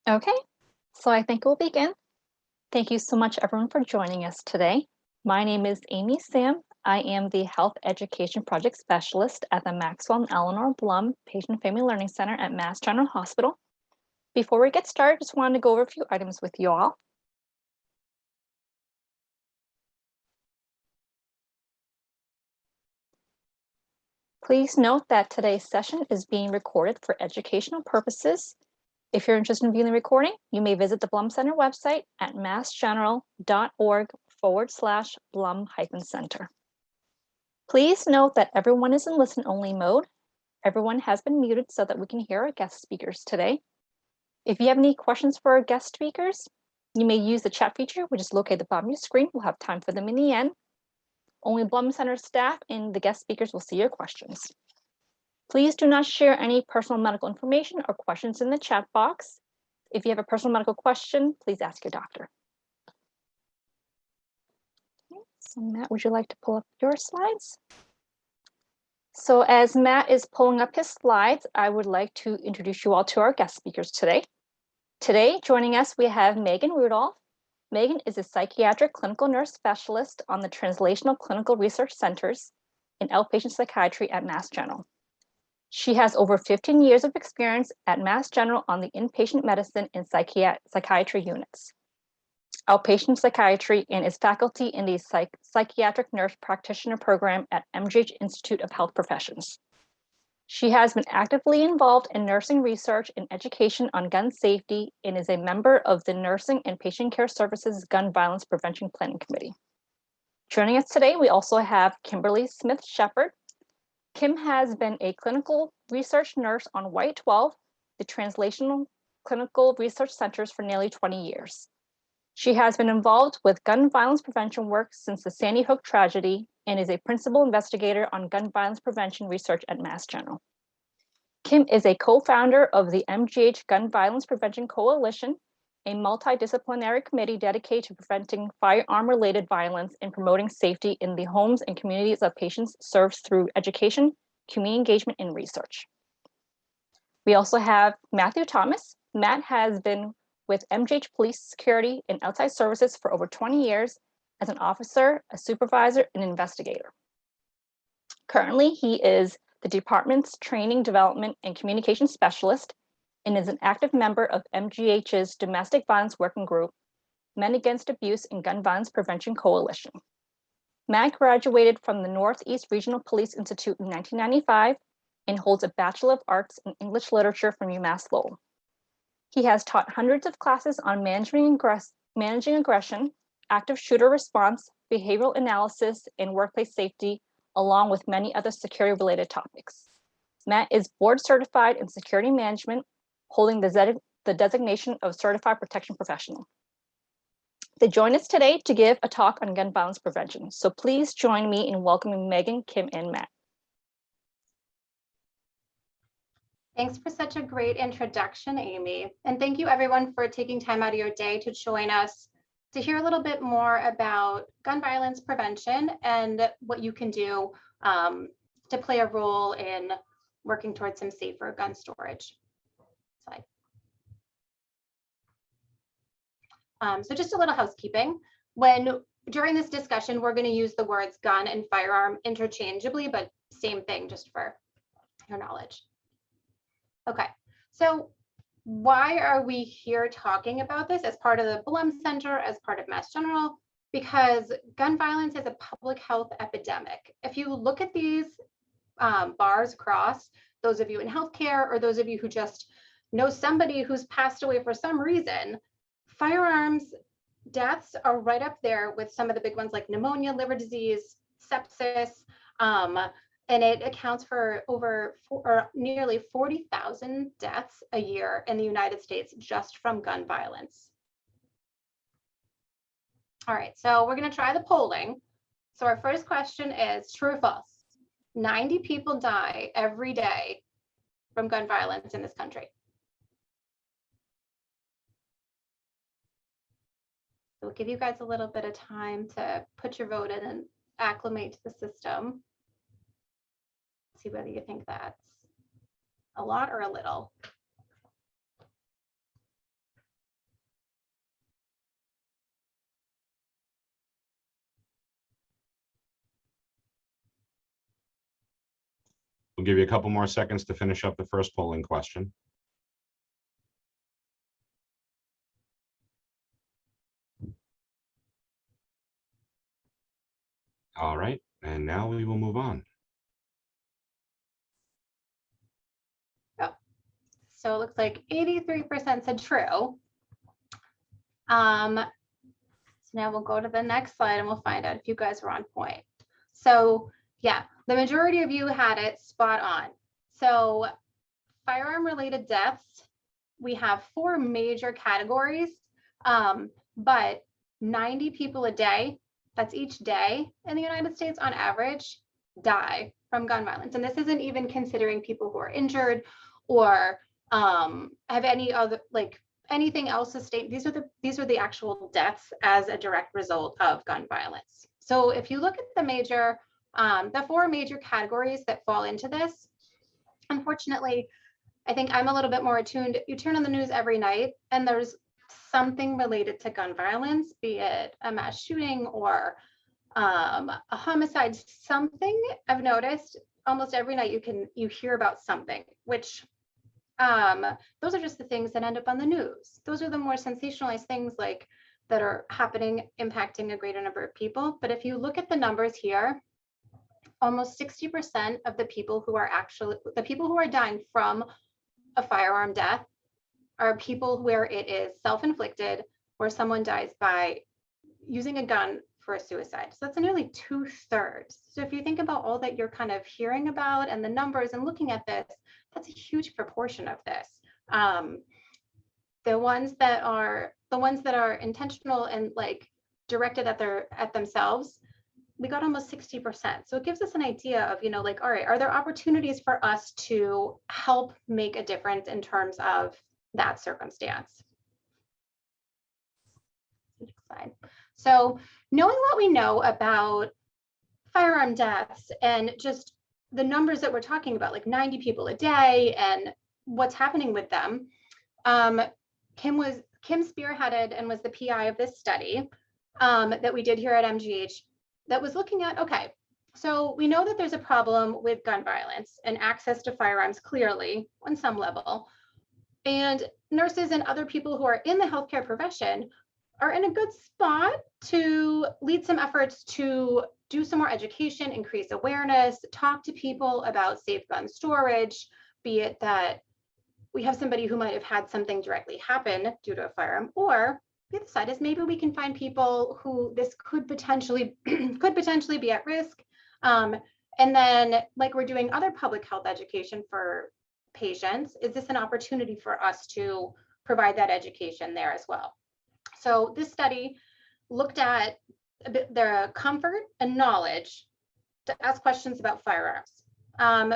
Okay, so I think we'll begin. Thank you so much, everyone, for joining us today. My name is Amy Sam. I am the Health Education Project Specialist at the Maxwell and Eleanor Blum Patient and Family Learning Center at Mass General Hospital. Before we get started, just wanted to go over a few items with you all. Please note that today's session is being recorded for educational purposes. If you're interested in viewing the recording, you may visit the Blum Center website at massgeneral.org/Blum-Center. Please note that everyone is in listen-only mode. Everyone has been muted so that we can hear our guest speakers today. If you have any questions for our guest speakers, you may use the chat feature, which is located at the bottom of your screen. We'll have time for them in the end. Only Blum Center staff and the guest speakers will see your questions. Please do not share any personal medical information or questions in the chat box. If you have a personal medical question, please ask your doctor. Okay, so Matt, would you like to pull up your slides? So as Matt is pulling up his slides, I would like to introduce you all to our guest speakers today. Today, joining us, we have Meaghan Rudolph. Meaghan is a psychiatric clinical nurse specialist on the Translational Clinical Research Centers in outpatient psychiatry at Mass General. She has over 15 years of experience at Mass General on the inpatient medicine and psychiatry units, outpatient psychiatry, and is faculty in the psychiatric nurse practitioner program at MGH Institute of Health Professions. She has been actively involved in nursing research and education on gun safety and is a member of the Nursing and Patient Care Services Gun Violence Prevention Planning Committee. Joining us today, we also have Kimberly Smith Sheppard. Kim has been a clinical research nurse on White 12, the Translational Clinical Research Centers, for nearly 20 years. She has been involved with gun violence prevention work since the Sandy Hook tragedy and is a principal investigator on gun violence prevention research at Mass General. Kim is a co-founder of the MGH Gun Violence Prevention Coalition, a multidisciplinary committee dedicated to preventing firearm-related violence and promoting safety in the homes and communities of patients served through education, community engagement, and research. We also have Matthew Thomas. Matt has been with MGH Police Security and Outside Services for over 20 years as an officer, a supervisor, and investigator. Currently, he is the department's training, development, and communication specialist and is an active member of MGH's Domestic Violence Working Group, Men Against Abuse and Gun Violence Prevention Coalition. Matt graduated from the Northeast Regional Police Institute in 1995 and holds a Bachelor of Arts in English Literature from UMass Lowell. He has taught hundreds of classes on managing aggression, active shooter response, behavioral analysis, and workplace safety, along with many other security-related topics. Matt is board certified in security management, holding the designation of Certified Protection Professional. They join us today to give a talk on gun violence prevention. So please join me in welcoming Meaghan, Kim, and Matt. Thanks for such a great introduction, Amy. And thank you everyone for taking time out of your day to join us to hear a little bit more about gun violence prevention and what you can do to play a role in working towards some safer gun storage. Slide. So just a little housekeeping. During this discussion, we're going to use the words gun and firearm interchangeably, but same thing, just for your knowledge. Okay, so why are we here talking about this as part of the Blum Center, as part of Mass General? Because gun violence is a public health epidemic. If you look at these bars across, those of you in healthcare or those of you who just know somebody who's passed away for some reason, firearms deaths are right up there with some of the big ones like pneumonia, liver disease, sepsis, and it accounts for nearly 40,000 deaths a year in the United States just from gun violence. All right, so we're going to try the polling. So our first question is true or false? 90 people die every day from gun violence in this country. So we'll give you guys a little bit of time to put your vote in and acclimate to the system. See whether you think that's a lot or a little. We'll give you a couple more seconds to finish up the first polling question. All right, and now we will move on. So it looks like 83% said true. So now we'll go to the next slide and we'll find out if you guys were on point. So yeah, the majority of you had it spot on. So firearm-related deaths, we have 4 major categories, but 90 people a day, that's each day in the United States on average, die from gun violence. And this isn't even considering people who are injured or have any other, like anything else sustained. These are the actual deaths as a direct result of gun violence. So if you look at the 4 major categories that fall into this, unfortunately, I think I'm a little bit more attuned. You turn on the news every night and there's something related to gun violence, be it a mass shooting or a homicide, something. I've noticed almost every night you hear about something, which those are just the things that end up on the news. Those are the more sensationalized things like that are happening, impacting a greater number of people. But if you look at the numbers here, almost 60% of the people who are dying from a firearm death are people where it is self-inflicted, where someone dies by using a gun for a suicide. So that's nearly 2/3. So if you think about all that you're kind of hearing about and the numbers and looking at this, that's a huge proportion of this. The ones that are intentional and like directed at themselves, we got almost 60%. So it gives us an idea of, like, all right, are there opportunities for us to help make a difference in terms of that circumstance? Next slide. So knowing what we know about firearm deaths and just the numbers that we're talking about, like 90 people a day and what's happening with them, Kim spearheaded and was the PI of this study that we did here at MGH that was looking at, okay, so we know that there's a problem with gun violence and access to firearms clearly on some level. And nurses and other people who are in the healthcare profession are in a good spot to lead some efforts to do some more education, increase awareness, talk to people about safe gun storage, be it that we have somebody who might have had something directly happen due to a firearm, or the other side is maybe we can find people who this could potentially be at risk. And then like we're doing other public health education for patients, is this an opportunity for us to provide that education there as well? So this study looked at their comfort and knowledge to ask questions about firearms.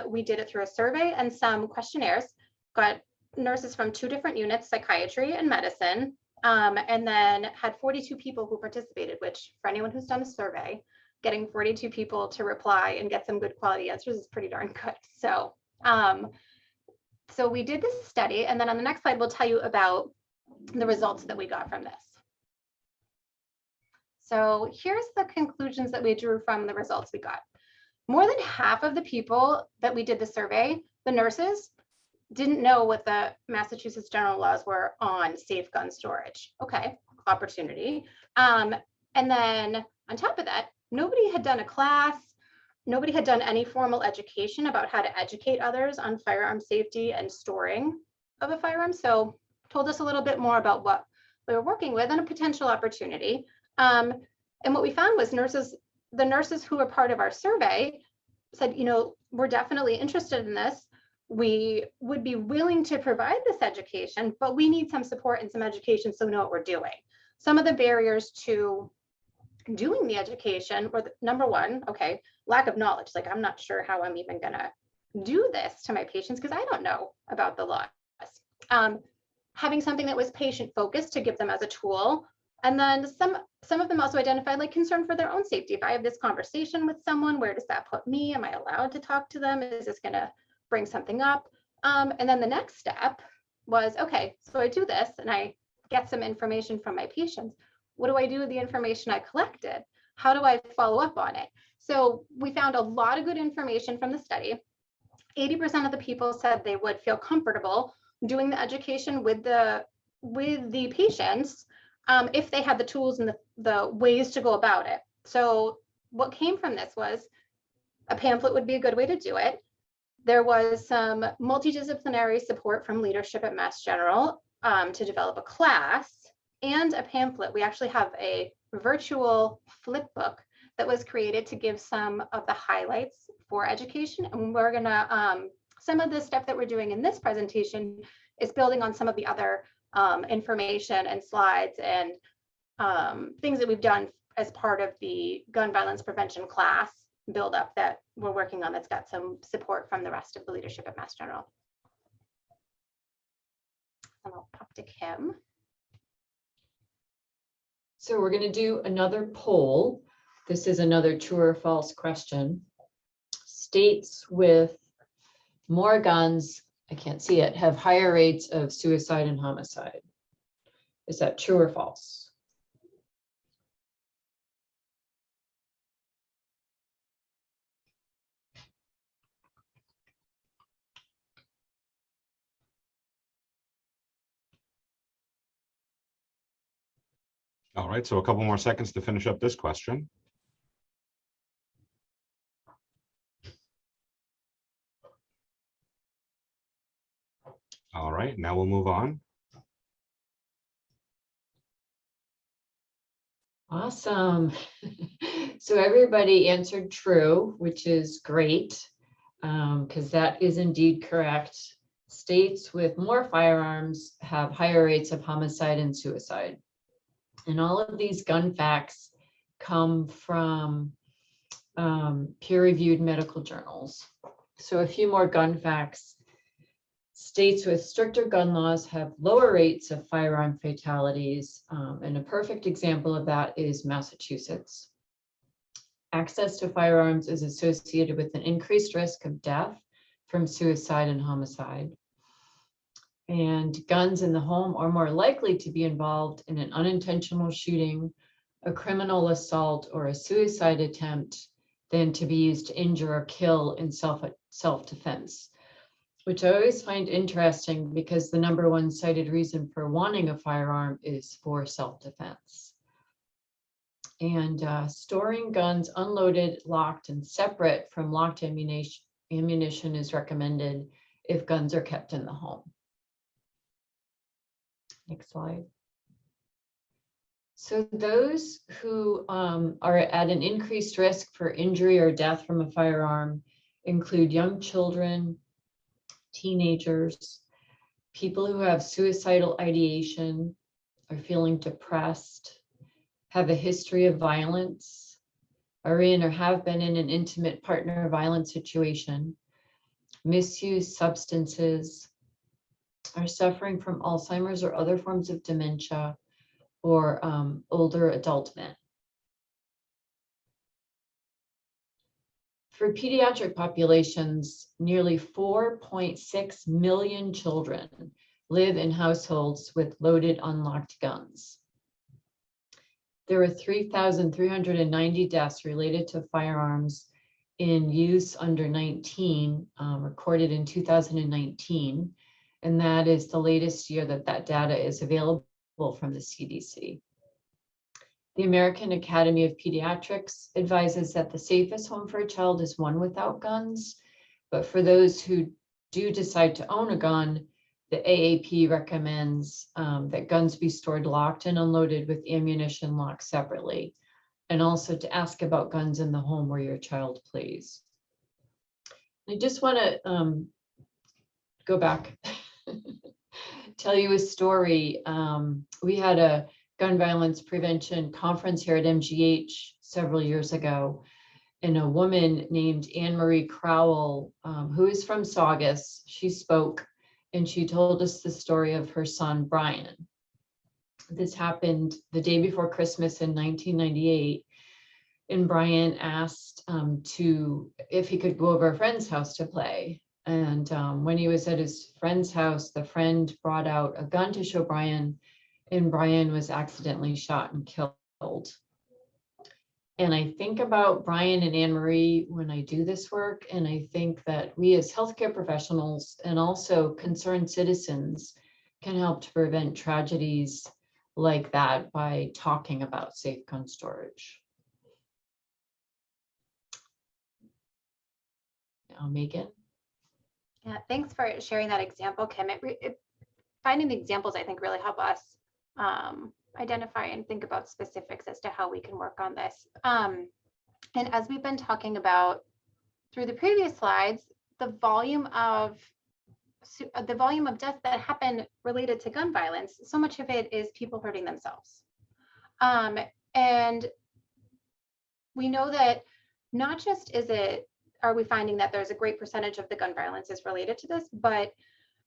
We did it through a survey and some questionnaires, got nurses from 2 different units, psychiatry and medicine, and then had 42 people who participated, which for anyone who's done a survey, getting 42 people to reply and get some good quality answers is pretty darn good. So, so we did this study, and then on the next slide, we'll tell you about the results that we got from this. So here's the conclusions that we drew from the results we got. More than half of the people that we did the survey, the nurses, didn't know what the Massachusetts general laws were on safe gun storage. Okay, opportunity. And then on top of that, nobody had done a class, nobody had done any formal education about how to educate others on firearm safety and storing of a firearm. So told us a little bit more about what we were working with and a potential opportunity. And what we found was the nurses who were part of our survey said, we're definitely interested in this. We would be willing to provide this education, but we need some support and some education so we know what we're doing. Some of the barriers to doing the education were number one, okay, lack of knowledge. Like, I'm not sure how I'm even gonna do this to my patients because I don't know about the laws. Having something that was patient focused to give them as a tool. And then some of them also identified like concern for their own safety. If I have this conversation with someone, where does that put me? Am I allowed to talk to them? Is this gonna bring something up? And then the next step was, okay, so I do this and I get some information from my patients. What do I do with the information I collected? How do I follow up on it? So we found a lot of good information from the study. 80% of the people said they would feel comfortable doing the education with the patients if they had the tools and the ways to go about it. So what came from this was a pamphlet would be a good way to do it. There was some multidisciplinary support from leadership at Mass General to develop a class and a pamphlet. We actually have a virtual flip book that was created to give some of the highlights for education. And we're gonna, some of the stuff that we're doing in this presentation is building on some of the other information and slides and things that we've done as part of the gun violence prevention class build up that we're working on that's got some support from the rest of the leadership at Mass General. And I'll pop to Kim. So we're going to do another poll. This is another true or false question. States with more guns, I can't see it, have higher rates of suicide and homicide. Is that true or false? All right, so a couple more seconds to finish up this question. All right, now we'll move on. Awesome. So everybody answered true, which is great, because that is indeed correct. States with more firearms have higher rates of homicide and suicide. And all of these gun facts come from peer-reviewed medical journals. So a few more gun facts. States with stricter gun laws have lower rates of firearm fatalities, and a perfect example of that is Massachusetts. Access to firearms is associated with an increased risk of death from suicide and homicide. And guns in the home are more likely to be involved in an unintentional shooting, a criminal assault, or a suicide attempt than to be used to injure or kill in self-defense, which I always find interesting because the #1 cited reason for wanting a firearm is for self-defense. And storing guns unloaded, locked, and separate from locked ammunition is recommended if guns are kept in the home. Next slide. So those who are at an increased risk for injury or death from a firearm include young children, teenagers, people who have suicidal ideation, are feeling depressed, have a history of violence, are in or have been in an intimate partner violence situation, misuse substances, are suffering from Alzheimer's or other forms of dementia, or older adult men. For pediatric populations, nearly 4.6 million children live in households with loaded, unlocked guns. There were 3,390 deaths related to firearms in use under 19 recorded in 2019. And that is the latest year that that data is available from the CDC. The American Academy of Pediatrics advises that the safest home for a child is one without guns. But for those who do decide to own a gun, the AAP recommends that guns be stored locked and unloaded with ammunition locked separately, and also to ask about guns in the home where your child plays. I just want to go back, tell you a story. We had a gun violence prevention conference here at MGH several years ago, and a woman named Anne Marie Crowell, who is from Saugus, she spoke, and she told us the story of her son, Brian. This happened the day before Christmas in 1998, and Brian asked if he could go over a friend's house to play. And when he was at his friend's house, the friend brought out a gun to show Brian, and Brian was accidentally shot and killed. And I think about Brian and Anne Marie when I do this work, and I think that we as healthcare professionals and also concerned citizens can help to prevent tragedies like that by talking about safe gun storage. Now, Meaghan. Yeah, thanks for sharing that example, Kim. Finding the examples, I think, really help us identify and think about specifics as to how we can work on this. And as we've been talking about through the previous slides, the volume of deaths that happen related to gun violence, so much of it is people hurting themselves. And we know that not just are we finding that there's a great percentage of the gun violence is related to this, but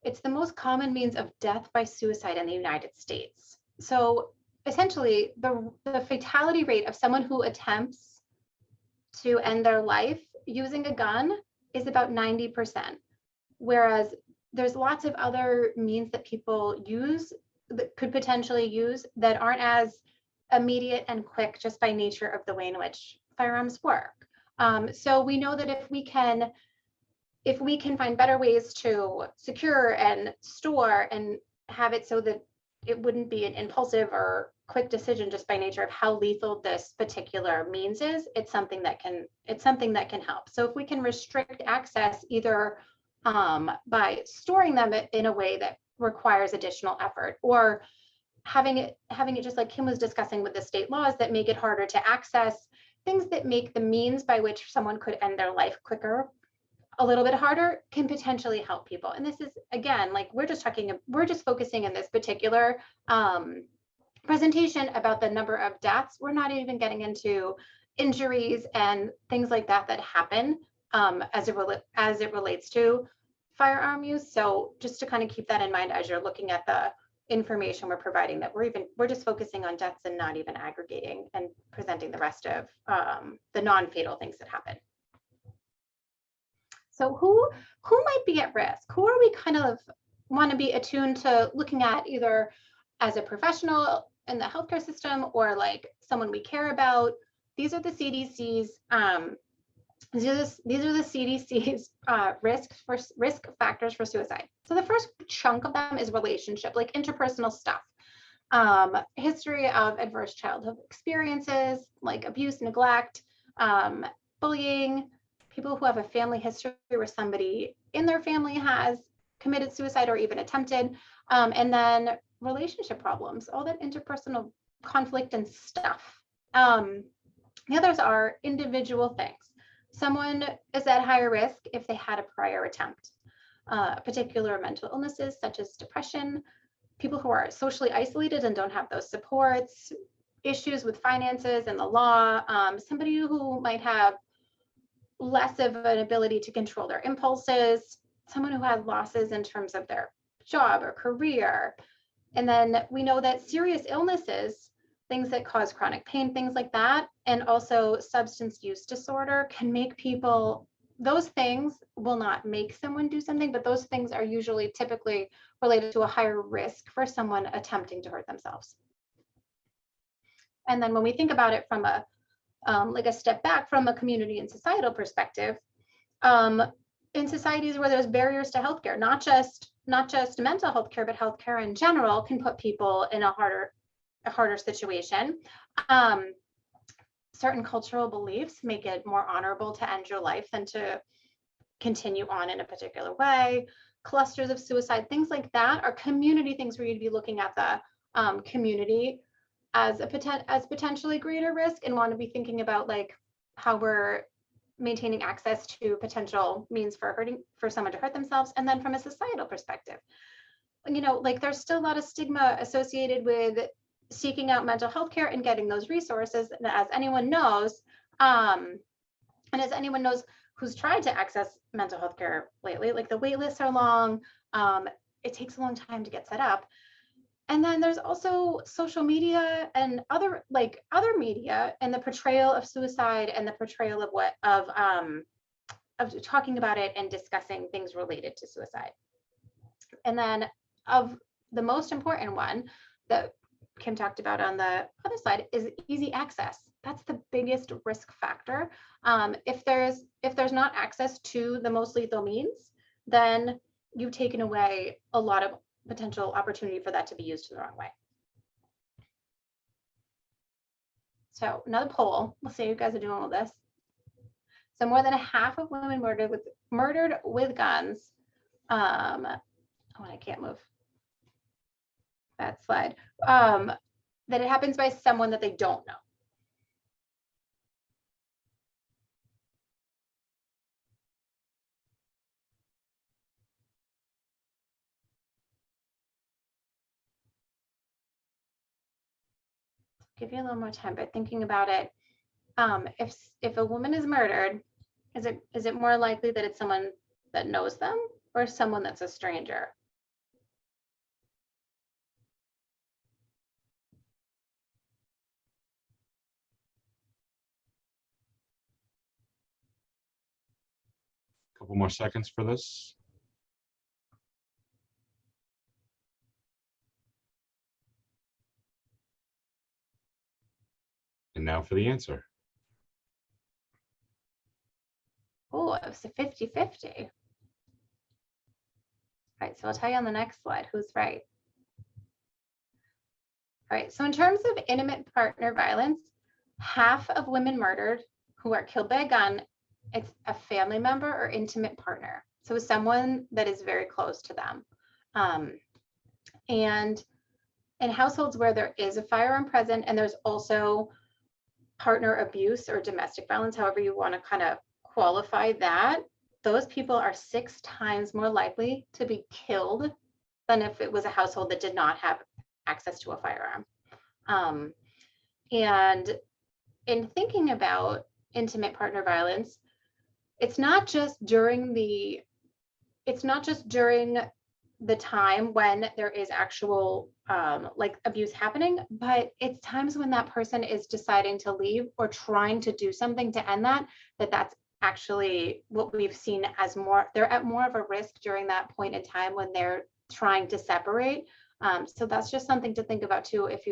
it's the most common means of death by suicide in the United States. So essentially, the fatality rate of someone who attempts to end their life using a gun is about 90%, whereas there's lots of other means that people use that could potentially use that aren't as immediate and quick just by nature of the way in which firearms work. So we know that if we can find better ways to secure and store and have it so that it wouldn't be an impulsive or quick decision just by nature of how lethal this particular means is, it's something that can help. So if we can restrict access either by storing them in a way that requires additional effort, or having it just like Kim was discussing with the state laws that make it harder to access, things that make the means by which someone could end their life quicker a little bit harder, can potentially help people. And this is, again, like we're just focusing in this particular presentation about the number of deaths. We're not even getting into injuries and things like that happen as it relates to firearm use. So just to kind of keep that in mind as you're looking at the information we're providing, that we're just focusing on deaths and not even aggregating and presenting the rest of the non-fatal things that happen. So who might be at risk? Who are we kind of want to be attuned to looking at, either as a professional in the healthcare system or like someone we care about? These are the CDC's risk factors for suicide. So the first chunk of them is relationship, like interpersonal stuff. History of adverse childhood experiences like abuse, neglect, bullying, people who have a family history where somebody in their family has committed suicide or even attempted, and then relationship problems, all that interpersonal conflict and stuff. The others are individual things. Someone is at higher risk if they had a prior attempt. Particular mental illnesses such as depression, people who are socially isolated and don't have those supports, issues with finances and the law, somebody who might have less of an ability to control their impulses, someone who has losses in terms of their job or career. And then we know that serious illnesses, things that cause chronic pain, things like that, and also substance use disorder can make people, those things will not make someone do something, but those things are usually typically related to a higher risk for someone attempting to hurt themselves. And then when we think about it from like a step back from a community and societal perspective, in societies where there's barriers to healthcare, not just mental health care, but healthcare in general can put people in a harder situation. Certain cultural beliefs make it more honorable to end your life than to continue on in a particular way. Clusters of suicide, things like that are community things where you'd be looking at the community as potentially greater risk, and want to be thinking about like how we're maintaining access to potential means for someone to hurt themselves. And then from a societal perspective, you know, like there's still a lot of stigma associated with seeking out mental health care and getting those resources. And as anyone knows, who's tried to access mental health care lately, like the wait lists are long. It takes a long time to get set up. And then there's also social media and other media and the portrayal of suicide and the portrayal of talking about it and discussing things related to suicide. And then of the most important one that Kim talked about on the other slide is easy access. That's the biggest risk factor. If there's not access to the most lethal means, then you've taken away a lot of potential opportunity for that to be used in the wrong way. So another poll, let's see how you guys are doing with this. So more than half of women murdered with guns. Oh, I can't move that slide. That it happens by someone that they don't know. Give you a little more time by thinking about it. If a woman is murdered, is it more likely that it's someone that knows them or someone that's a stranger? Couple more seconds for this. And now for the answer. Oh, it was a 50-50. All right, so I'll tell you on the next slide who's right. All right, so in terms of intimate partner violence, half of women murdered who are killed by a gun, it's a family member or intimate partner. So it's someone that is very close to them. And in households where there is a firearm present and there's also partner abuse or domestic violence, however you want to kind of qualify that, those people are 6 times more likely to be killed than if it was a household that did not have access to a firearm. And in thinking about intimate partner violence, it's not just during the time when there is actual like abuse happening, but it's times when that person is deciding to leave or trying to do something to end that's actually what we've seen as they're at more of a risk during that point in time when they're trying to separate. So that's just something to think about too, if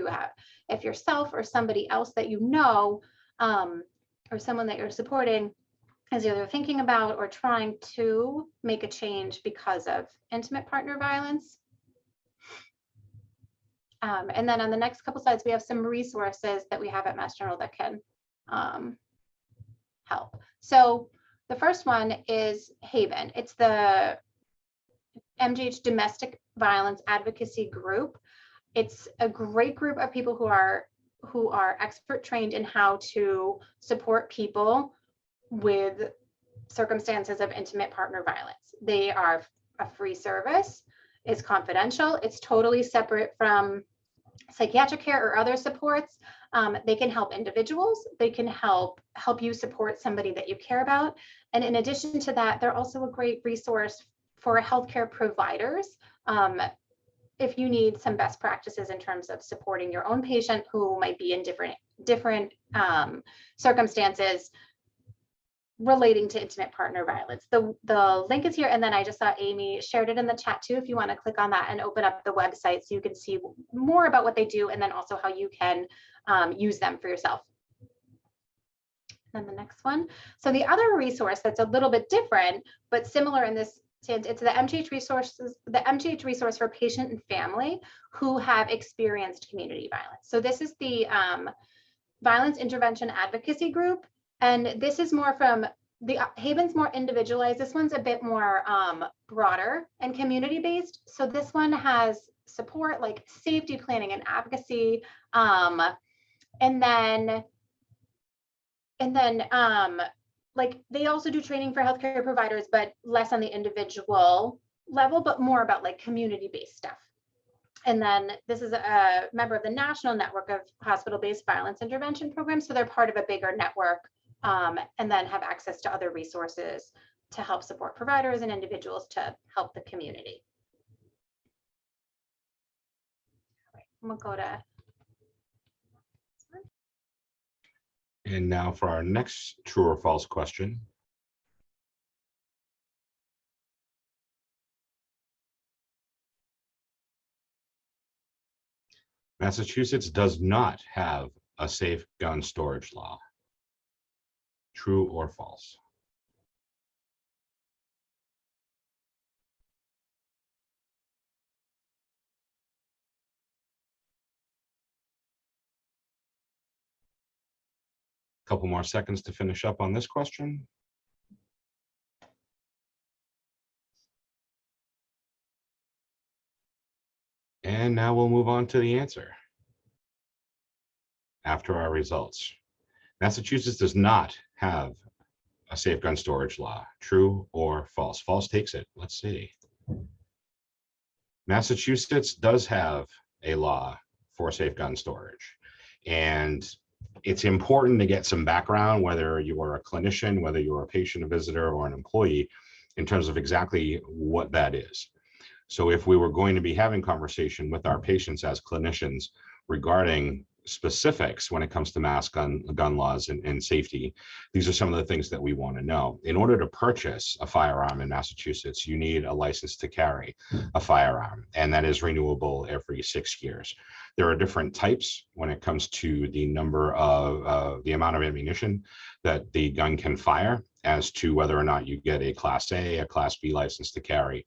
yourself or somebody else that you know, or someone that you're supporting is either thinking about or trying to make a change because of intimate partner violence. And then on the next couple slides, we have some resources that we have at Mass General that can help. So the first one is Haven. It's the MGH Domestic Violence Advocacy Group. It's a great group of people who are expert trained in how to support people with circumstances of intimate partner violence. They are a free service. It's confidential. It's totally separate from psychiatric care or other supports. They can help individuals. They can help you support somebody that you care about. And in addition to that, they're also a great resource for healthcare providers. If you need some best practices in terms of supporting your own patient who might be in different circumstances relating to intimate partner violence. The link is here, and then I just saw Amy shared it in the chat too, if you want to click on that and open up the website so you can see more about what they do and then also how you can use them for yourself. And then the next one. So the other resource that's a little bit different, but similar in this sense, it's the MGH resource for patient and family who have experienced community violence. So this is the Violence Intervention Advocacy Group. And this is more from the Haven's more individualized. This one's a bit more broader and community based. So this one has support like safety planning and advocacy. And then like they also do training for healthcare providers, but less on the individual level, but more about like community based stuff. And then this is a member of the National Network of Hospital-Based Violence Intervention Programs. So they're part of a bigger network. And then have access to other resources to help support providers and individuals to help the community. All right, I'm gonna go to. And now for our next true or false question. Massachusetts does not have a safe gun storage law. True or false? Couple more seconds to finish up on this question. And now we'll move on to the answer after our results. Massachusetts does not have a safe gun storage law. True or false? False takes it. Let's see. Massachusetts does have a law for safe gun storage. And it's important to get some background, whether you are a clinician, whether you're a patient, a visitor, or an employee, in terms of exactly what that is. So if we were going to be having conversation with our patients as clinicians regarding specifics when it comes to mass gun laws and safety, these are some of the things that we want to know. In order to purchase a firearm in Massachusetts, you need a license to carry a firearm, and that is renewable every 6 years. There are different types when it comes to the number of the amount of ammunition that the gun can fire, as to whether or not you get a Class A, a Class B license to carry.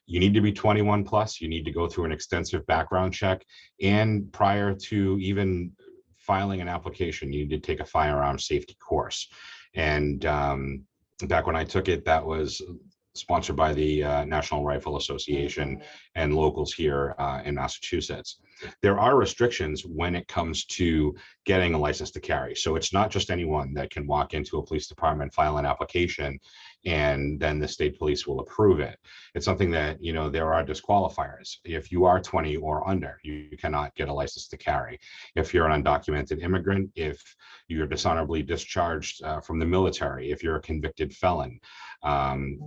You need to be 21 plus, you need to go through an extensive background check, and prior to even filing an application, you need to take a firearm safety course. And back when I took it, that was sponsored by the National Rifle Association and locals here in Massachusetts. There are restrictions when it comes to getting a license to carry. So it's not just anyone that can walk into a police department, file an application, and then the state police will approve it. It's something that, you know, there are disqualifiers. If you are 20 or under, you cannot get a license to carry. If you're an undocumented immigrant, if you're dishonorably discharged from the military, if you're a convicted felon,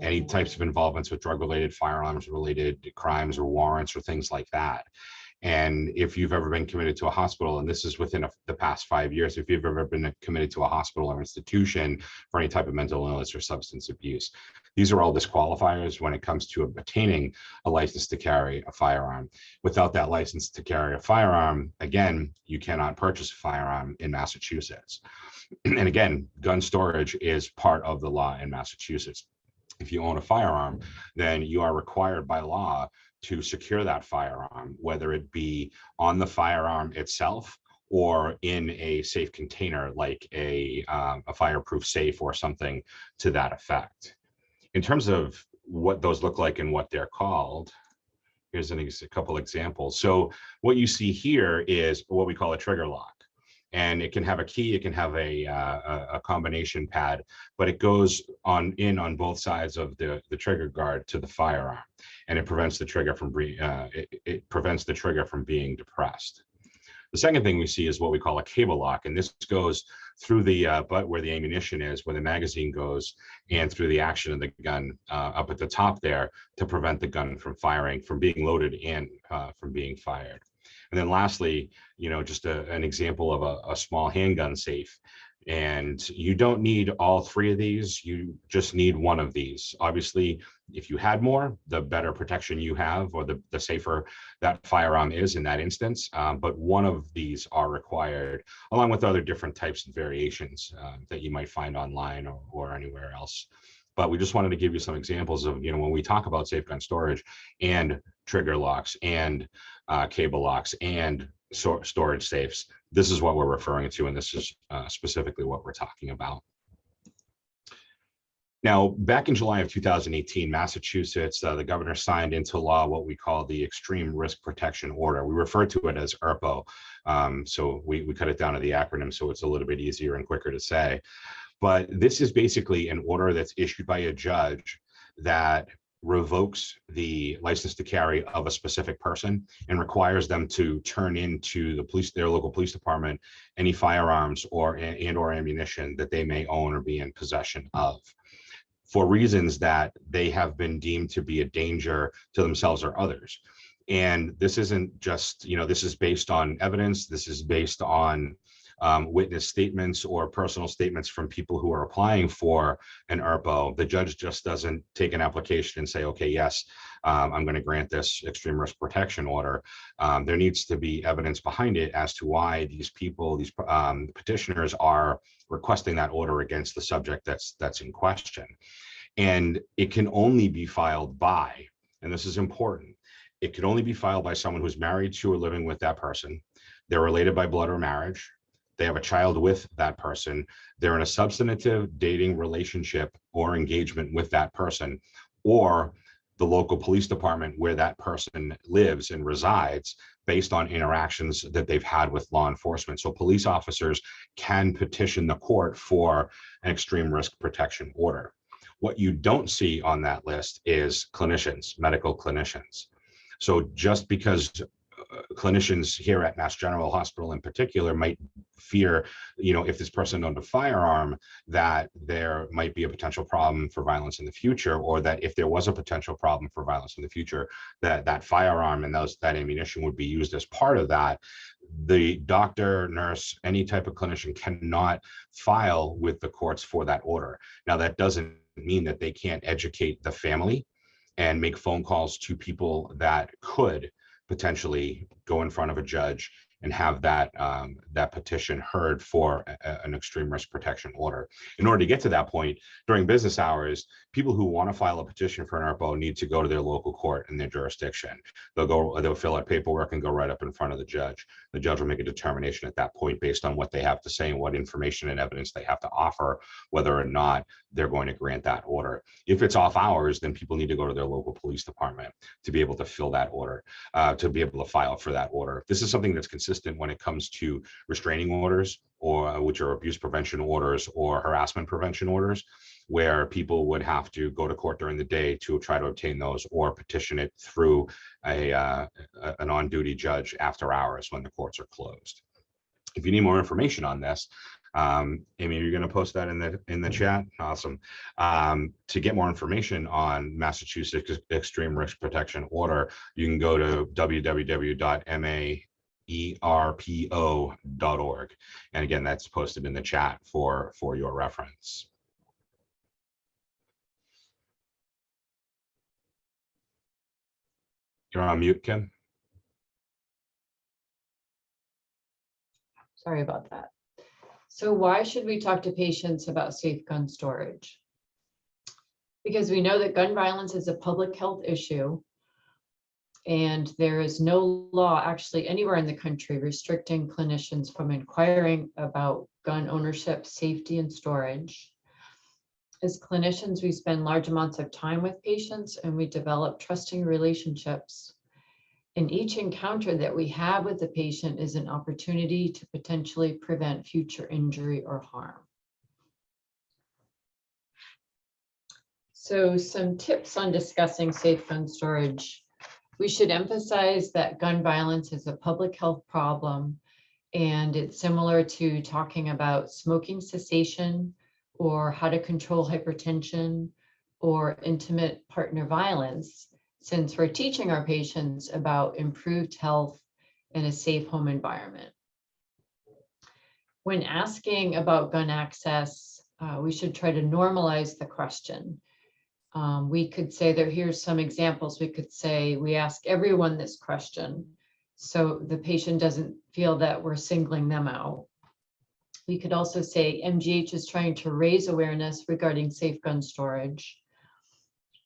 any types of involvements with drug-related, firearms-related crimes or warrants or things like that. And if you've ever been committed to a hospital, and this is within the past 5 years, if you've ever been committed to a hospital or institution for any type of mental illness or substance abuse, these are all disqualifiers when it comes to obtaining a license to carry a firearm. Without that license to carry a firearm, again, you cannot purchase a firearm in Massachusetts. And again, gun storage is part of the law in Massachusetts. If you own a firearm, then you are required by law to secure that firearm, whether it be on the firearm itself or in a safe container like a fireproof safe or something to that effect. In terms of what those look like and what they're called, here's a couple examples. So what you see here is what we call a trigger lock. And it can have a key, it can have a combination pad, but it goes on both sides of the trigger guard to the firearm, and it prevents the trigger from being depressed. The second thing we see is what we call a cable lock, and this goes through the butt where the ammunition is, where the magazine goes, and through the action of the gun up at the top there to prevent the gun from firing, from being loaded and from being fired. And then lastly, you know, just an example of a small handgun safe. And you don't need all three of these, you just need one of these. Obviously, if you had more, the better protection you have, or the safer that firearm is in that instance. But one of these are required, along with other different types and variations that you might find online or anywhere else. But we just wanted to give you some examples of, you know, when we talk about safe gun storage and trigger locks and cable locks and storage safes, this is what we're referring to, and this is specifically what we're talking about. Now, back in July of 2018, Massachusetts, the governor signed into law what we call the Extreme Risk Protection Order. We refer to it as ERPO, so we cut it down to the acronym so it's a little bit easier and quicker to say. But this is basically an order that's issued by a judge that revokes the license to carry of a specific person and requires them to turn into their local police department any firearms or ammunition that they may own or be in possession of, for reasons that they have been deemed to be a danger to themselves or others. And this isn't just, you know, this is based on evidence. This is based on witness statements or personal statements from people who are applying for an ERPO, the judge just doesn't take an application and say, okay, yes, I'm going to grant this extreme risk protection order. There needs to be evidence behind it as to why these people, these petitioners, are requesting that order against the subject that's in question. And it can only be filed by, and this is important, it can only be filed by someone who's married to or living with that person. They're related by blood or marriage. They have a child with that person. They're in a substantive dating relationship or engagement with that person, or the local police department where that person lives and resides based on interactions that they've had with law enforcement. So police officers can petition the court for an extreme risk protection order. What you don't see on that list is clinicians, medical clinicians. So just because clinicians here at Mass General Hospital in particular might fear, if this person owned a firearm, that there might be a potential problem for violence in the future, or that if there was a potential problem for violence in the future, that firearm and that ammunition would be used as part of that. The doctor, nurse, any type of clinician cannot file with the courts for that order. Now, that doesn't mean that they can't educate the family and make phone calls to people that could potentially go in front of a judge and have that petition heard for an extreme risk protection order. In order to get to that point, during business hours, people who want to file a petition for an ERPO need to go to their local court in their jurisdiction. They'll fill out paperwork and go right up in front of the judge. The judge will make a determination at that point based on what they have to say and what information and evidence they have to offer, whether or not they're going to grant that order. If it's off hours, then people need to go to their local police department to be able to fill that order, to be able to file for that order. This is something that's consistent when it comes to restraining orders, or which are abuse prevention orders or harassment prevention orders, where people would have to go to court during the day to try to obtain those, or petition it through an on-duty judge after hours when the courts are closed. If you need more information on this, Amy, you're going to post that in the chat. Awesome. To get more information on Massachusetts Extreme Risk Protection Order, you can go to www.maerpo.org. And again, that's posted in the chat for your reference. You're on mute, Kim. Sorry about that. So why should we talk to patients about safe gun storage? Because we know that gun violence is a public health issue, and there is no law actually anywhere in the country restricting clinicians from inquiring about gun ownership, safety, and storage. As clinicians, we spend large amounts of time with patients and we develop trusting relationships. And each encounter that we have with the patient is an opportunity to potentially prevent future injury or harm. So some tips on discussing safe gun storage. We should emphasize that gun violence is a public health problem, and it's similar to talking about smoking cessation or how to control hypertension or intimate partner violence, since we're teaching our patients about improved health and a safe home environment. When asking about gun access, we should try to normalize the question. We could say that here's some examples. We could say, we ask everyone this question, so the patient doesn't feel that we're singling them out. We could also say MGH is trying to raise awareness regarding safe gun storage.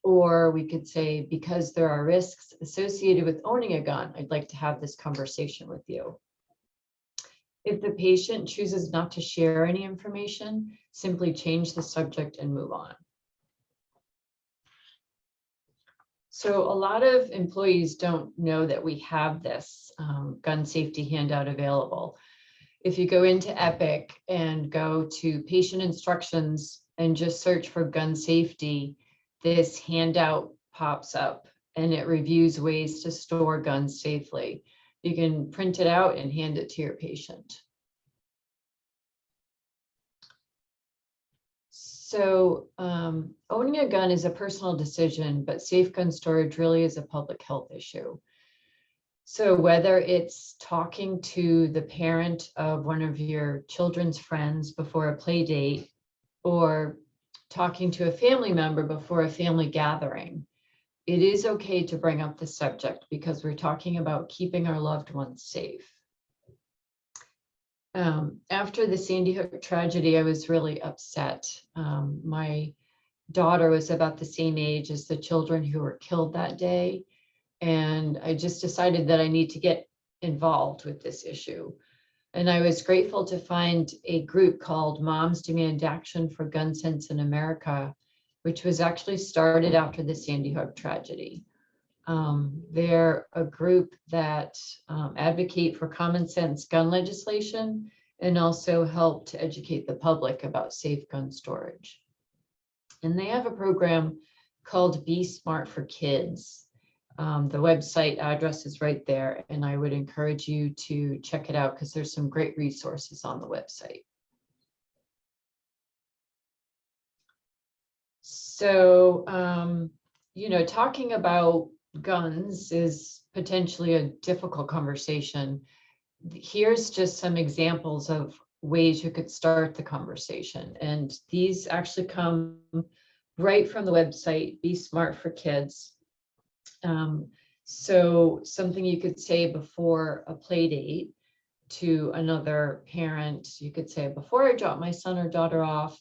Or we could say, because there are risks associated with owning a gun, I'd like to have this conversation with you. If the patient chooses not to share any information, simply change the subject and move on. So a lot of employees don't know that we have this gun safety handout available. If you go into Epic and go to patient instructions and just search for gun safety, this handout pops up and it reviews ways to store guns safely. You can print it out and hand it to your patient. So owning a gun is a personal decision, but safe gun storage really is a public health issue. So whether it's talking to the parent of one of your children's friends before a play date, or talking to a family member before a family gathering, it is okay to bring up the subject because we're talking about keeping our loved ones safe. After the Sandy Hook tragedy, I was really upset. My daughter was about the same age as the children who were killed that day. And I just decided that I need to get involved with this issue. And I was grateful to find a group called Moms Demand Action for Gun Sense in America, which was actually started after the Sandy Hook tragedy. They're a group that advocate for common sense gun legislation and also help to educate the public about safe gun storage. And they have a program called Be Smart for Kids. The website address is right there, and I would encourage you to check it out because there's some great resources on the website. So, talking about guns is potentially a difficult conversation. Here's just some examples of ways you could start the conversation. And these actually come right from the website, Be Smart for Kids. So something you could say before a play date to another parent, you could say, before I drop my son or daughter off,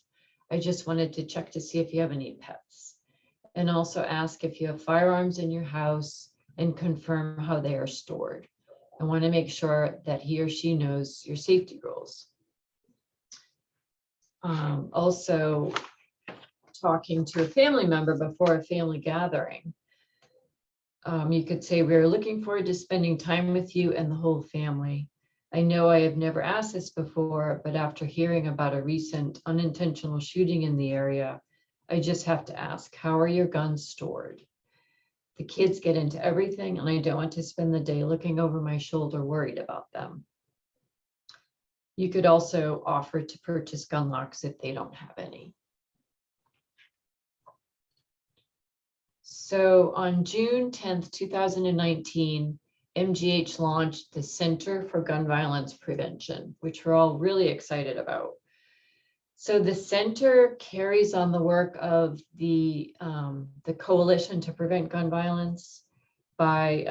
I just wanted to check to see if you have any pets. And also ask if you have firearms in your house and confirm how they are stored. I want to make sure that he or she knows your safety rules. Also, talking to a family member before a family gathering. You could say, we're looking forward to spending time with you and the whole family. I know I have never asked this before, but after hearing about a recent unintentional shooting in the area, I just have to ask, how are your guns stored? The kids get into everything, and I don't want to spend the day looking over my shoulder worried about them. You could also offer to purchase gun locks if they don't have any. So on June 10th, 2019, MGH launched the Center for Gun Violence Prevention, which we're all really excited about. So the center carries on the work of the Coalition to Prevent Gun Violence by,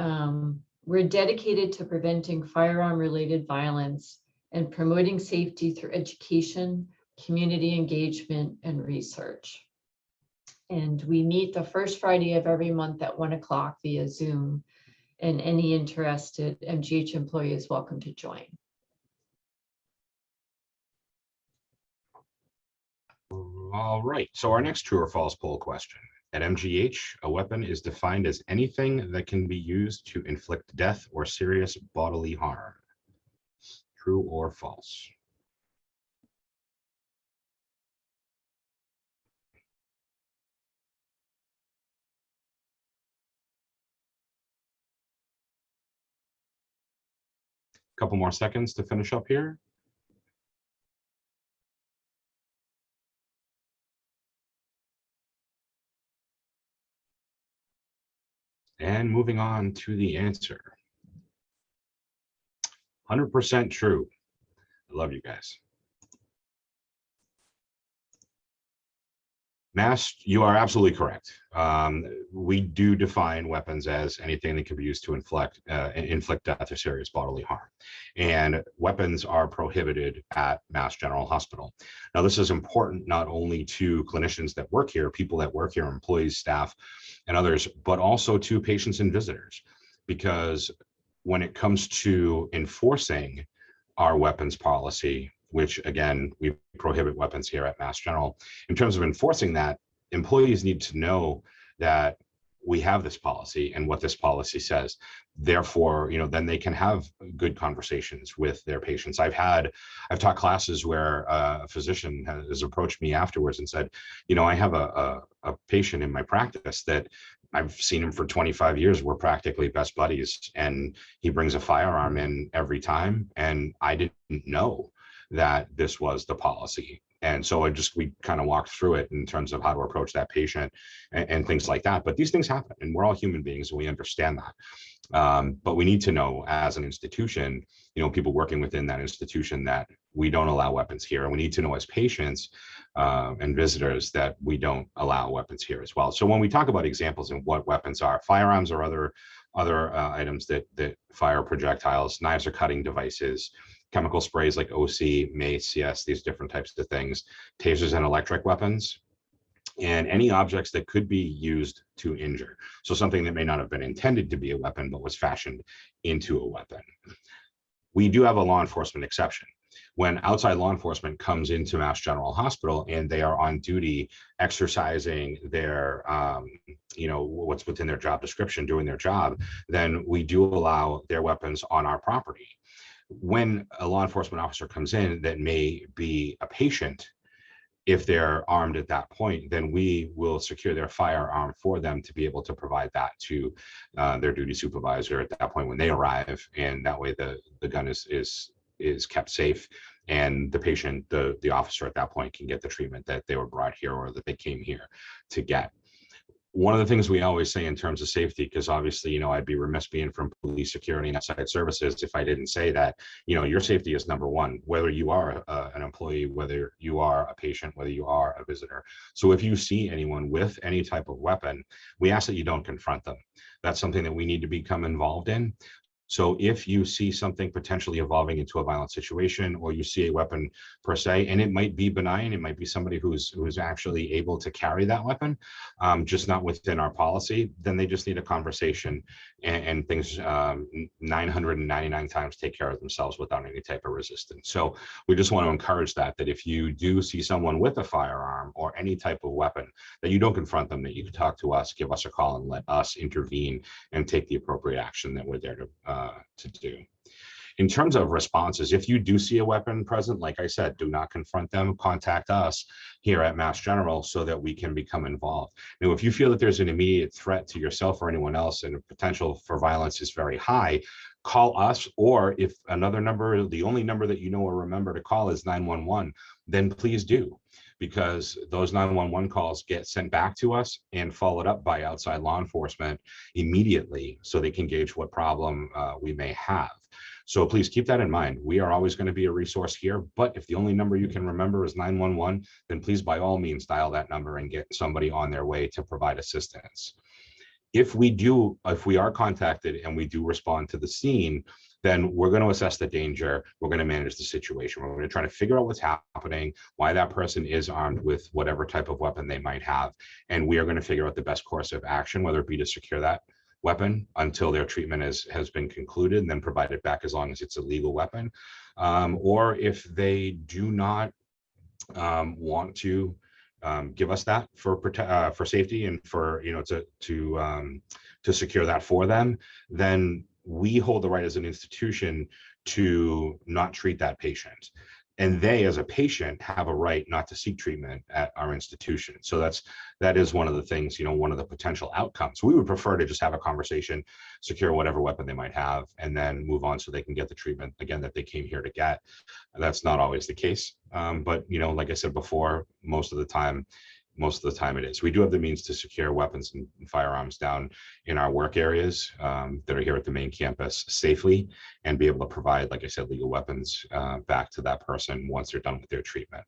we're dedicated to preventing firearm-related violence and promoting safety through education, community engagement, and research. And we meet the first Friday of every month at 1 o'clock via Zoom, and any interested MGH employee is welcome to join. All right, so our next true or false poll question. At MGH, a weapon is defined as anything that can be used to inflict death or serious bodily harm. True or false? Couple more seconds to finish up here. And moving on to the answer. 100% true. I love you guys. Mass, you are absolutely correct. We do define weapons as anything that can be used to inflict death or serious bodily harm. And weapons are prohibited at Mass General Hospital. Now, this is important not only to clinicians that work here, people that work here, employees, staff, and others, but also to patients and visitors, because when it comes to enforcing our weapons policy, which again, we prohibit weapons here at Mass General. In terms of enforcing that, employees need to know that we have this policy and what this policy says. Therefore, then they can have good conversations with their patients. I've taught classes where a physician has approached me afterwards and said, I have a patient in my practice that I've seen him for 25 years. We're practically best buddies, and he brings a firearm in every time, and I didn't know that this was the policy. And so we kind of walked through it in terms of how to approach that patient and things like that. But these things happen, and we're all human beings, and we understand that. But we need to know as an institution, people working within that institution, that we don't allow weapons here. And we need to know as patients and visitors that we don't allow weapons here as well. So when we talk about examples and what weapons are, firearms or other items that fire projectiles, knives or cutting devices, chemical sprays like OC, mace, CS, these different types of things, tasers and electric weapons, and any objects that could be used to injure. So something that may not have been intended to be a weapon, but was fashioned into a weapon. We do have a law enforcement exception. When outside law enforcement comes into Mass General Hospital and they are on duty exercising their, what's within their job description, doing their job, then we do allow their weapons on our property. When a law enforcement officer comes in that may be a patient, if they're armed at that point, then we will secure their firearm for them to be able to provide that to their duty supervisor at that point when they arrive. And that way the gun is kept safe, and the patient, the officer at that point, can get the treatment that they were brought here or that they came here to get. One of the things we always say in terms of safety, because obviously, I'd be remiss being from police security and outside services if I didn't say that, your safety is number one, whether you are an employee, whether you are a patient, whether you are a visitor. So if you see anyone with any type of weapon, we ask that you don't confront them. That's something that we need to become involved in. So if you see something potentially evolving into a violent situation, or you see a weapon per se, and it might be benign, it might be somebody who's actually able to carry that weapon, just not within our policy, then they just need a conversation, and things 999 times take care of themselves without any type of resistance. So we just want to encourage that if you do see someone with a firearm or any type of weapon, that you don't confront them, that you can talk to us, give us a call, and let us intervene and take the appropriate action that we're there to do. In terms of responses, if you do see a weapon present, like I said, do not confront them. Contact us here at Mass General so that we can become involved. Now, if you feel that there's an immediate threat to yourself or anyone else and the potential for violence is very high, call us. Or if another number, the only number that you know or remember to call is 911, then please do, because those 911 calls get sent back to us and followed up by outside law enforcement immediately so they can gauge what problem we may have. So please keep that in mind. We are always going to be a resource here, but if the only number you can remember is 911, then please by all means dial that number and get somebody on their way to provide assistance. If we are contacted and we do respond to the scene, then we're going to assess the danger. We're going to manage the situation. We're going to try to figure out what's happening, why that person is armed with whatever type of weapon they might have. And we are going to figure out the best course of action, whether it be to secure that weapon until their treatment has been concluded and then provide it back as long as it's a legal weapon. Or if they do not want to give us that for safety and for to secure that for them, then we hold the right as an institution to not treat that patient. And they, as a patient, have a right not to seek treatment at our institution. So that is one of the things, one of the potential outcomes. We would prefer to just have a conversation, secure whatever weapon they might have, and then move on so they can get the treatment, again, that they came here to get. That's not always the case. But, like I said before, most of the time it is. We do have the means to secure weapons and firearms down in our work areas that are here at the main campus safely, and be able to provide, like I said, legal weapons back to that person once they're done with their treatment.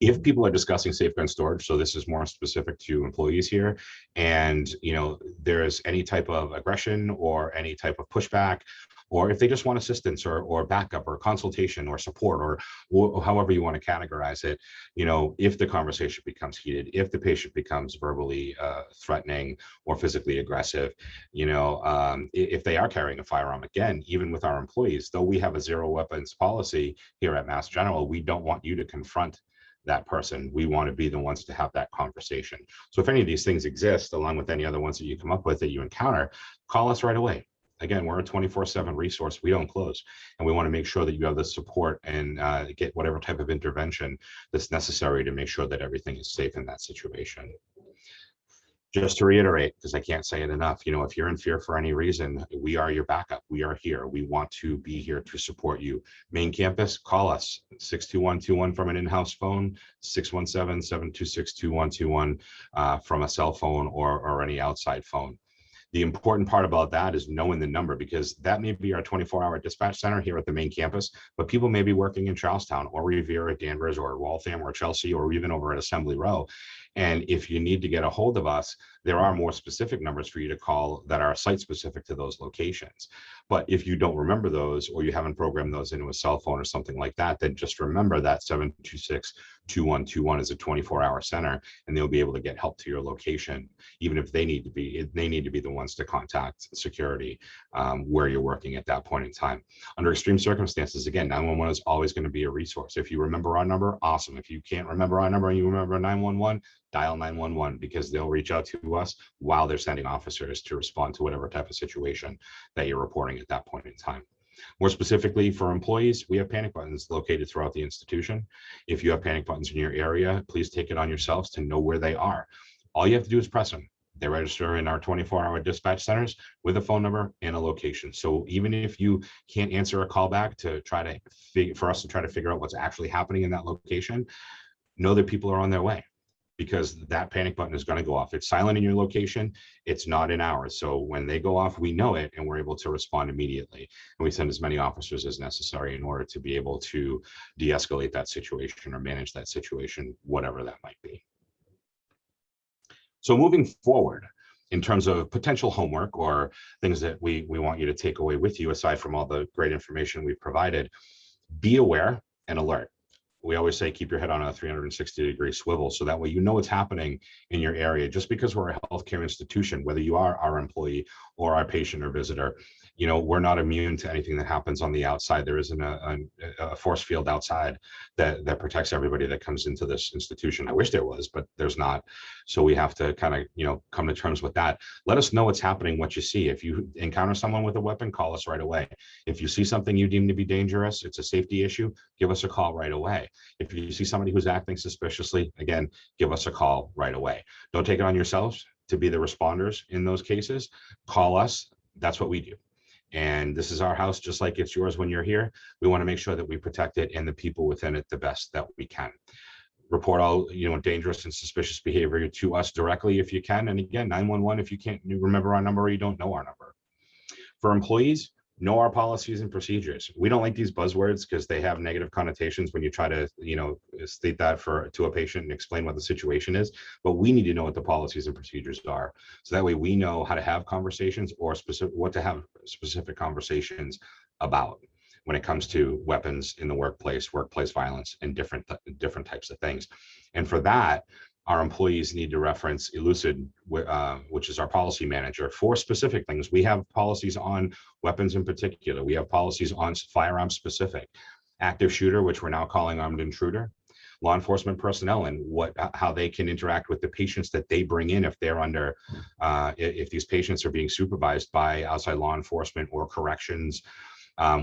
If people are discussing safe gun storage, so this is more specific to employees here, and there's any type of aggression or any type of pushback, or if they just want assistance or backup or consultation or support or however you want to categorize it, if the conversation becomes heated, if the patient becomes verbally threatening or physically aggressive, if they are carrying a firearm, again, even with our employees, though we have a zero weapons policy here at Mass General, we don't want you to confront that person. We want to be the ones to have that conversation. So if any of these things exist, along with any other ones that you come up with that you encounter, call us right away. Again, we're a 24/7 resource. We don't close, and we want to make sure that you have the support and get whatever type of intervention that's necessary to make sure that everything is safe in that situation. Just to reiterate, because I can't say it enough, if you're in fear for any reason, we are your backup. We are here. We want to be here to support you. Main campus, call us, 62121 from an in-house phone, 617-726-2121 from a cell phone or any outside phone. The important part about that is knowing the number, because that may be our 24-hour dispatch center here at the main campus, but people may be working in Charlestown or Revere, Danvers, or Waltham, or Chelsea, or even over at Assembly Row. And if you need to get a hold of us, there are more specific numbers for you to call that are site specific to those locations. But if you don't remember those, or you haven't programmed those into a cell phone or something like that, then just remember that 726-2121 is a 24-hour center, and they'll be able to get help to your location, even if they need to be the ones to contact security where you're working at that point in time. Under extreme circumstances, again, 911 is always going to be a resource. If you remember our number, awesome. If you can't remember our number and you remember 911, dial 911, because they'll reach out to us while they're sending officers to respond to whatever type of situation that you're reporting at that point in time. More specifically for employees, we have panic buttons located throughout the institution. If you have panic buttons in your area, please take it on yourselves to know where they are. All you have to do is press them. They register in our 24-hour dispatch centers with a phone number and a location. So even if you can't answer a call back to try to for us to try to figure out what's actually happening in that location, know that people are on their way, because that panic button is going to go off. It's silent in your location. It's not in ours. So when they go off, we know it, and we're able to respond immediately. And we send as many officers as necessary in order to be able to de-escalate that situation or manage that situation, whatever that might be. So moving forward, in terms of potential homework or things that we want you to take away with you, aside from all the great information we've provided, be aware and alert. We always say keep your head on a 360-degree swivel, so that way you know what's happening in your area. Just because we're a healthcare institution, whether you are our employee or our patient or visitor, you know, we're not immune to anything that happens on the outside. There isn't a force field outside that protects everybody that comes into this institution. I wish there was, but there's not. So we have to kind of, you know, come to terms with that. Let us know what's happening, what you see. If you encounter someone with a weapon, call us right away. If you see something you deem to be dangerous, it's a safety issue, give us a call right away. If you see somebody who's acting suspiciously, again, give us a call right away. Don't take it on yourselves to be the responders in those cases. Call us. That's what we do. And this is our house, just like it's yours when you're here. We want to make sure that we protect it and the people within it the best that we can. Report all, you know, dangerous and suspicious behavior to us directly if you can. And again, 911 if you can't remember our number or you don't know our number. For employees, know our policies and procedures. We don't like these buzzwords because they have negative connotations when you try to, you know, state that to a patient and explain what the situation is. But we need to know what the policies and procedures are, so that way we know how to have conversations or what to have specific conversations about when it comes to weapons in the workplace violence, and different types of things. And for that, our employees need to reference Elucid, which is our policy manager, for specific things. We have policies on weapons in particular. We have policies on firearm specific, active shooter, which we're now calling armed intruder, law enforcement personnel, and how they can interact with the patients that they bring in if they're under, if these patients are being supervised by outside law enforcement or corrections,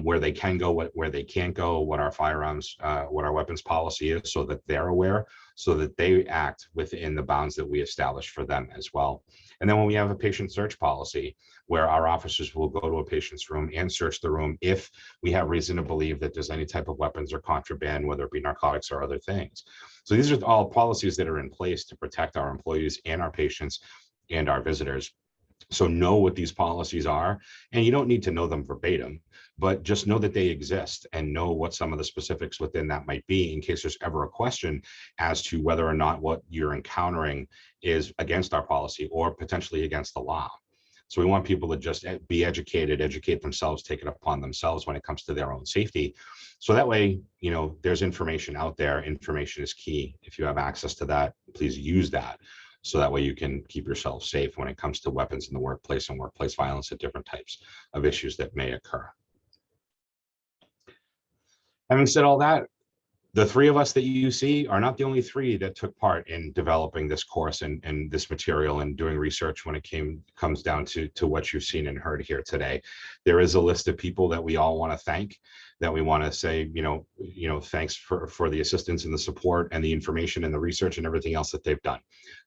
where they can go, where they can't go, what our weapons policy is, so that they're aware, so that they act within the bounds that we establish for them as well. And then when we have a patient search policy, where our officers will go to a patient's room and search the room if we have reason to believe that there's any type of weapons or contraband, whether it be narcotics or other things. So these are all policies that are in place to protect our employees and our patients and our visitors. So know what these policies are, and you don't need to know them verbatim, but just know that they exist and know what some of the specifics within that might be, in case there's ever a question as to whether or not what you're encountering is against our policy or potentially against the law. So we want people to just be educated, educate themselves, take it upon themselves when it comes to their own safety. So that way, you know, there's information out there. Information is key. If you have access to that, please use that. So that way you can keep yourself safe when it comes to weapons in the workplace and workplace violence and different types of issues that may occur. Having said all that, the three of us that you see are not the only three that took part in developing this course and this material and doing research when it comes down to what you've seen and heard here today. There is a list of people that we all want to thank, that we want to say, you know, thanks for the assistance and the support and the information and the research and everything else that they've done.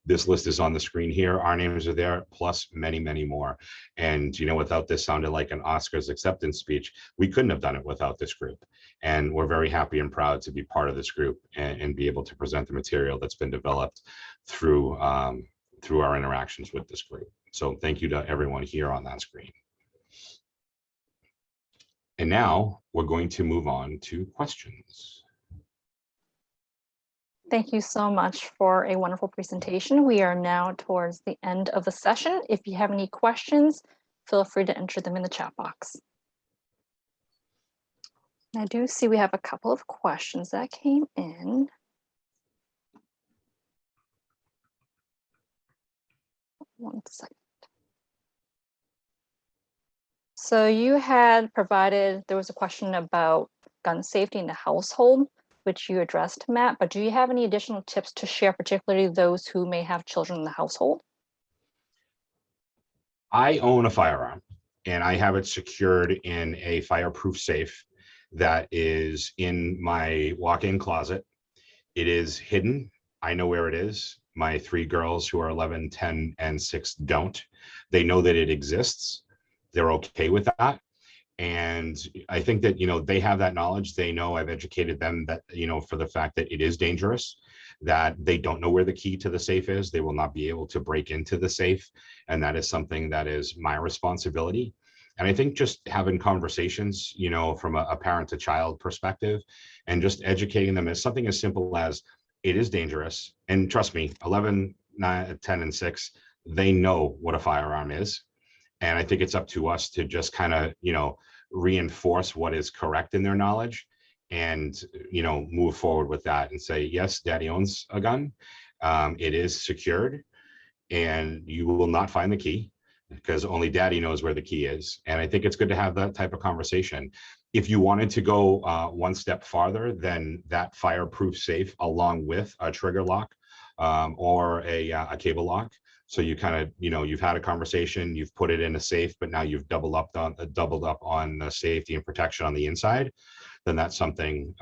This list is on the screen here. Our names are there, plus many, many more. And, you know, without this sounded like an Oscars acceptance speech, we couldn't have done it without this group. And we're very happy and proud to be part of this group and be able to present the material that's been developed through our interactions with this group. So thank you to everyone here on that screen. And now we're going to move on to questions. Thank you so much for a wonderful presentation. We are now towards the end of the session. If you have any questions, feel free to enter them in the chat box. I do see we have a couple of questions that came in. One second. So you had provided, there was a question about gun safety in the household, which you addressed, Matt, but do you have any additional tips to share, particularly those who may have children in the household? I own a firearm and I have it secured in a fireproof safe that is in my walk-in closet. It is hidden. I know where it is. My 3 girls who are 11, 10, and 6 don't. They know that it exists. They're okay with that. And I think that, they have that knowledge. They know I've educated them that, for the fact that it is dangerous, that they don't know where the key to the safe is. They will not be able to break into the safe. And that is something that is my responsibility. And I think just having conversations, from a parent to child perspective and just educating them as something as simple as it is dangerous. And trust me, 11, 9, 10, and 6, they know what a firearm is. And I think it's up to us to just kind of, reinforce what is correct in their knowledge and, move forward with that and say, yes, daddy owns a gun. It is secured and you will not find the key because only daddy knows where the key is. And I think it's good to have that type of conversation. If you wanted to go one step farther, then that fireproof safe along with a trigger lock or a cable lock. So you kind of, you've had a conversation, you've put it in a safe, but now you've doubled up on the safety and protection on the inside, then that's something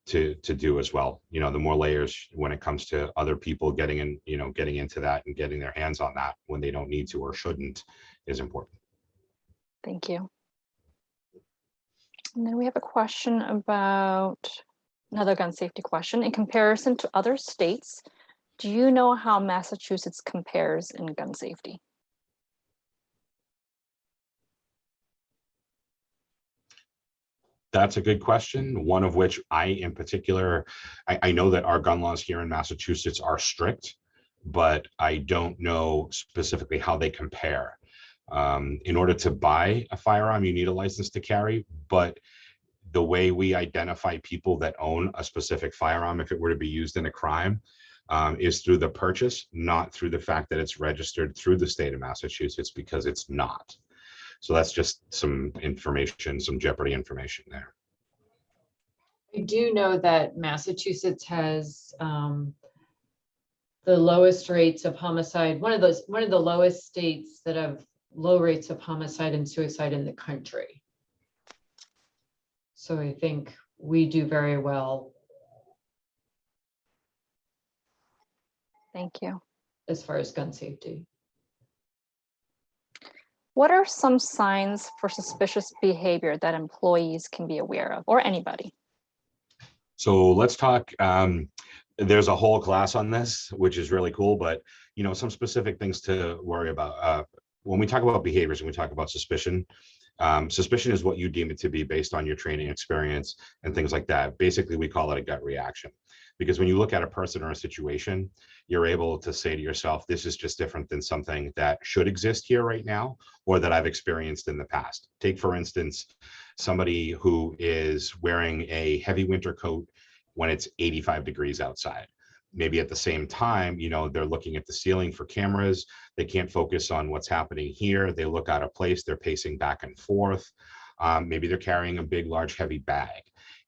to do as well. The more layers when it comes to other people getting into that and getting their hands on that when they don't need to or shouldn't is important. Thank you. And then we have a question about another gun safety question. In comparison to other states, do you know how Massachusetts compares in gun safety? That's a good question. One of which in particular, I know that our gun laws here in Massachusetts are strict, but I don't know specifically how they compare. In order to buy a firearm, you need a license to carry, but the way we identify people that own a specific firearm, if it were to be used in a crime, is through the purchase, not through the fact that it's registered through the state of Massachusetts, because it's not. So that's just some information, some Jeopardy information there. I do know that Massachusetts has the lowest rates of homicide, one of the lowest states that have low rates of homicide and suicide in the country. So I think we do very well. Thank you. As far as gun safety. What are some signs for suspicious behavior that employees can be aware of, or anybody? So let's talk, there's a whole class on this, which is really cool, but some specific things to worry about. When we talk about behaviors and we talk about suspicion, suspicion is what you deem it to be based on your training experience and things like that. Basically, we call it a gut reaction. Because when you look at a person or a situation, you're able to say to yourself, this is just different than something that should exist here right now, or that I've experienced in the past. Take, for instance, somebody who is wearing a heavy winter coat when it's 85 degrees outside. Maybe at the same time, they're looking at the ceiling for cameras. They can't focus on what's happening here. They look out of place. They're pacing back and forth. Maybe they're carrying a big, large, heavy bag.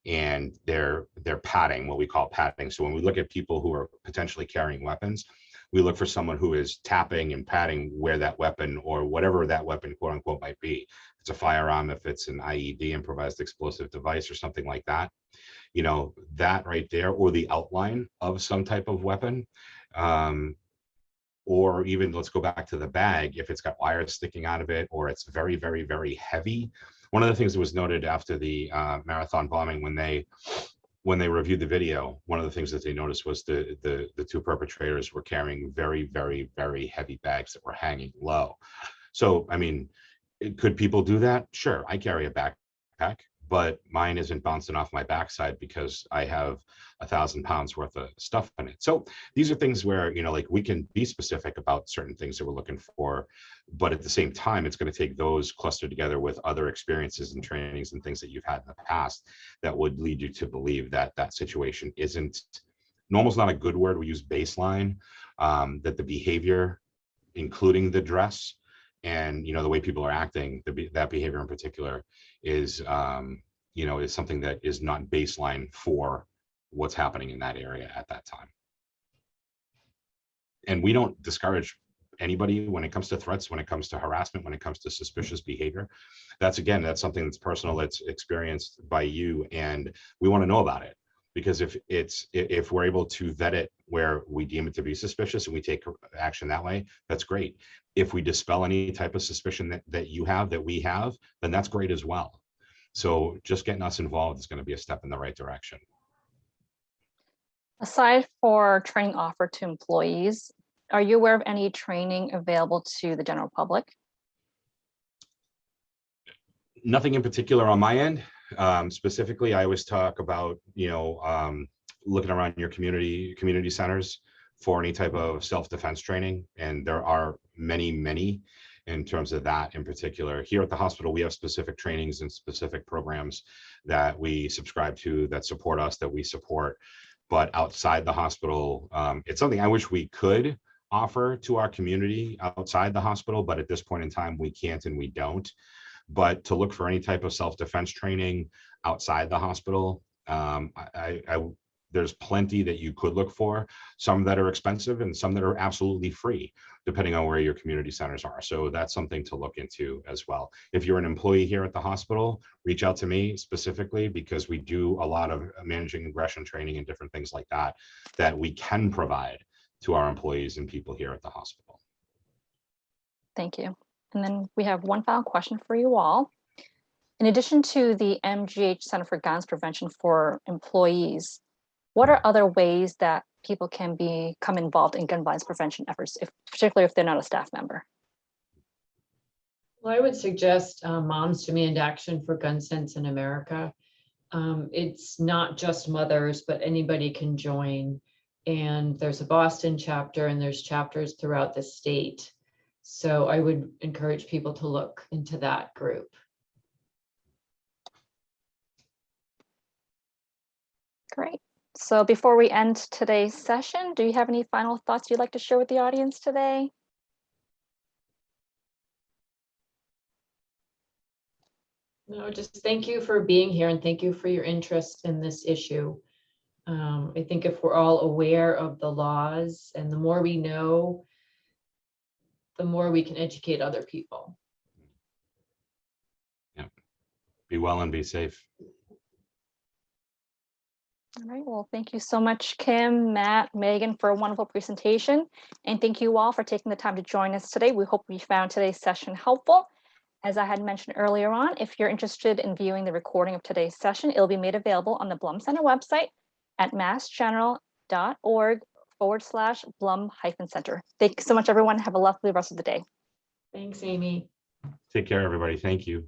And they're padding, what we call padding. So when we look at people who are potentially carrying weapons, we look for someone who is tapping and padding where that weapon or whatever that weapon, quote unquote, might be. If it's a firearm, if it's an IED, improvised explosive device, or something like that, that right there, or the outline of some type of weapon, or even let's go back to the bag, if it's got wires sticking out of it, or it's very, very, very heavy. One of the things that was noted after the marathon bombing, when they when they reviewed the video, one of the things that they noticed was the two perpetrators were carrying very, very, very heavy bags that were hanging low. So, I mean, could people do that? Sure, I carry a backpack, but mine isn't bouncing off my backside because I have 1,000 pounds worth of stuff in it. So these are things where, you know, like we can be specific about certain things that we're looking for, but at the same time, it's going to take those clustered together with other experiences and trainings and things that you've had in the past that would lead you to believe that that situation isn't, normal's not a good word, we use baseline, that the behavior, including the dress, and, you know, the way people are acting, that behavior in particular is, you know, is something that is not baseline for what's happening in that area at that time. And we don't discourage anybody when it comes to threats, when it comes to harassment, when it comes to suspicious behavior. That's, again, that's something that's personal, that's experienced by you, and we want to know about it. Because if we're able to vet it where we deem it to be suspicious and we take action that way, that's great. If we dispel any type of suspicion that you have, that we have, then that's great as well. So just getting us involved is going to be a step in the right direction. Aside for training offered to employees, are you aware of any training available to the general public? Nothing in particular on my end. Specifically, I always talk about, you know, looking around your community centers for any type of self-defense training. And there are many in terms of that in particular. Here at the hospital, we have specific trainings and specific programs that we subscribe to, that support us, that we support. But outside the hospital, it's something I wish we could offer to our community outside the hospital, but at this point in time, we can't and we don't. But to look for any type of self-defense training outside the hospital, there's plenty that you could look for, some that are expensive and some that are absolutely free, depending on where your community centers are. So that's something to look into as well. If you're an employee here at the hospital, reach out to me specifically, because we do a lot of managing aggression training and different things like that, that we can provide to our employees and people here at the hospital. Thank you. And then we have one final question for you all. In addition to the MGH Center for Guns Prevention for employees, what are other ways that people can become involved in gun violence prevention efforts, particularly if they're not a staff member? Well, I would suggest Moms Demand Action for Gun Sense in America. It's not just mothers, but anybody can join. And there's a Boston chapter and there's chapters throughout the state. So I would encourage people to look into that group. Great. So before we end today's session, do you have any final thoughts you'd like to share with the audience today? No, just thank you for being here and thank you for your interest in this issue. I think if we're all aware of the laws and the more we know, the more we can educate other people. Yeah. Be well and be safe. All right, well, thank you so much, Kim, Matt, Megan, for a wonderful presentation. And thank you all for taking the time to join us today. We hope you found today's session helpful. As I had mentioned earlier on, if you're interested in viewing the recording of today's session, it'll be made available on the Blum Center website at massgeneral.org/Blum-Center. Thank you so much, everyone. Have a lovely rest of the day. Thanks, Amy. Take care, everybody. Thank you.